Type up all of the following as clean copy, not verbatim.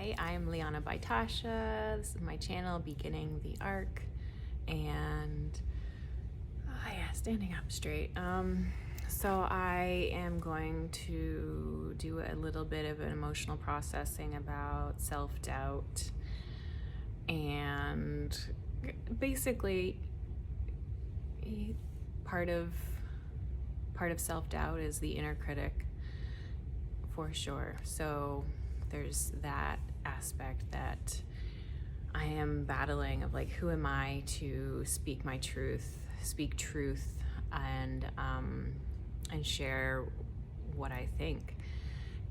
Hi, I'm Liana Baitasha. This is my channel, Beginning the Arc, and standing up straight. So I am going to do a little bit of an emotional processing about self-doubt, and basically part of self-doubt is the inner critic, for sure. So there's that aspect that I am battling of, like, who am I to speak my truth, speak truth, and share what I think.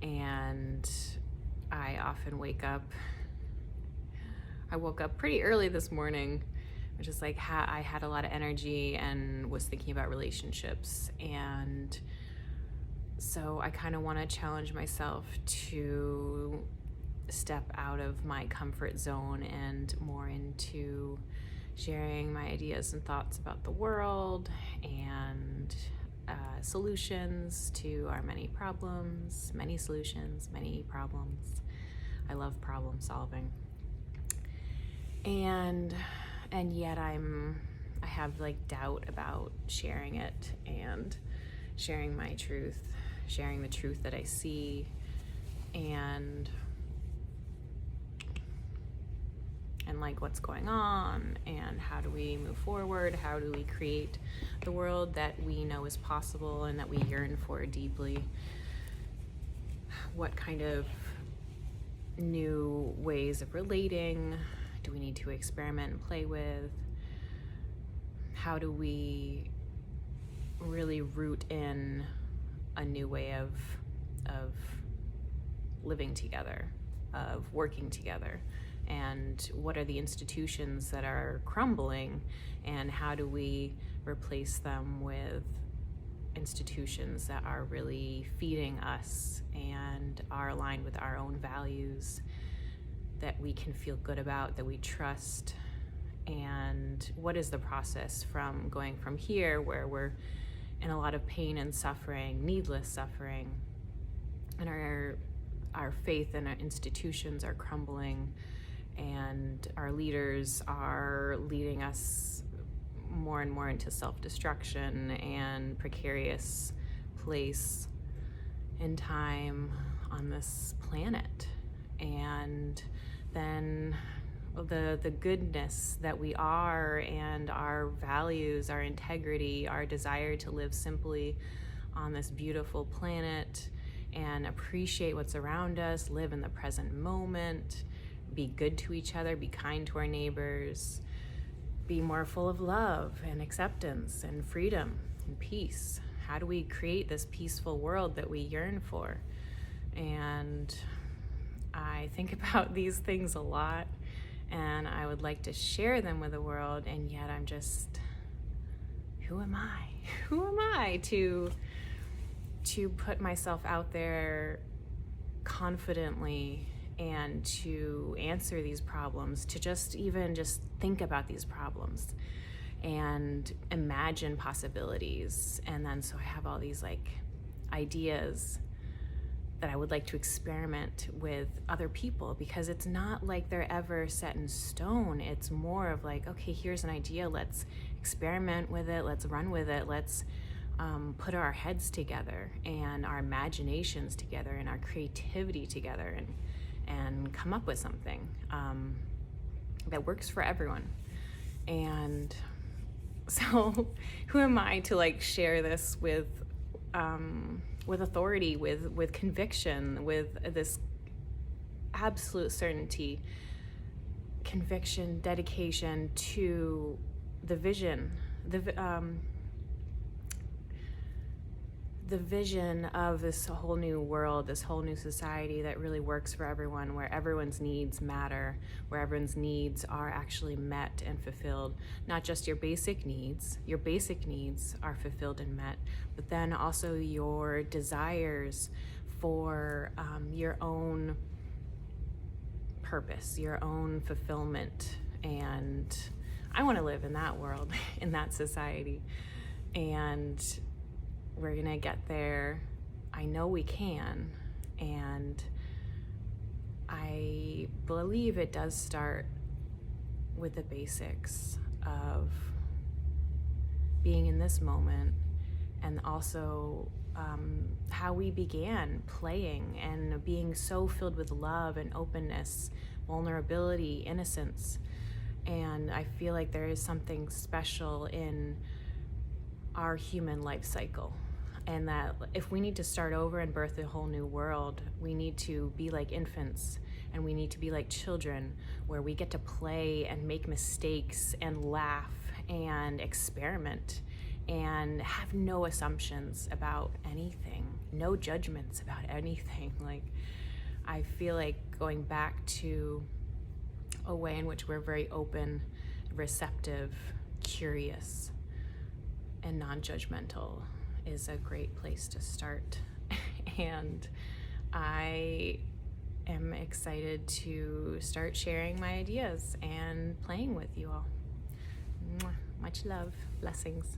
And I often I woke up pretty early this morning, which is like I had a lot of energy and was thinking about relationships. And so I kind of want to challenge myself to step out of my comfort zone and more into sharing my ideas and thoughts about the world and solutions to our many problems, many solutions, many problems. I love problem solving. And yet I have like doubt about sharing it and sharing my truth, sharing the truth that I see, and like what's going on, and how do we move forward, how do we create the world that we know is possible and that we yearn for deeply. What kind of new ways of relating do we need to experiment and play with? How do we really root in a new way of living together, of working together? And what are the institutions that are crumbling, and how do we replace them with institutions that are really feeding us and are aligned with our own values, that we can feel good about, that we trust? And what is the process from going from here, where we're in a lot of pain and suffering, needless suffering, and our faith in our institutions are crumbling, and our leaders are leading us more and more into self-destruction and precarious place in time on this planet. And then the goodness that we are, and our values, our integrity, our desire to live simply on this beautiful planet and appreciate what's around us, live in the present moment, be good to each other, be kind to our neighbors, be more full of love and acceptance and freedom and peace. How do we create this peaceful world that we yearn for? And I think about these things a lot, and I would like to share them with the world, and yet I'm just, who am I? Who am I to put myself out there confidently and to answer these problems, to just think about these problems and imagine possibilities. And then so I have all these like ideas that I would like to experiment with other people, because it's not like they're ever set in stone. It's more of like, okay, here's an idea, let's experiment with it, let's run with it, let's put our heads together and our imaginations together and our creativity together, and come up with something that works for everyone. And so who am I to like share this with authority, with conviction, with this absolute certainty, conviction, dedication to the vision, the vision of this whole new world, this whole new society that really works for everyone, where everyone's needs matter, where everyone's needs are actually met and fulfilled. Not just your basic needs are fulfilled and met, but then also your desires for your own purpose, your own fulfillment. And I want to live in that world, in that society. And we're gonna get there. I know we can. And I believe it does start with the basics of being in this moment, and also how we began playing and being so filled with love and openness, vulnerability, innocence. And I feel like there is something special in our human life cycle, and that if we need to start over and birth a whole new world, we need to be like infants, and we need to be like children, where we get to play and make mistakes and laugh and experiment and have no assumptions about anything, no judgments about anything. Like, I feel like going back to a way in which we're very open, receptive, curious, and non-judgmental is a great place to start. And I am excited to start sharing my ideas and playing with you all. Much love. Blessings.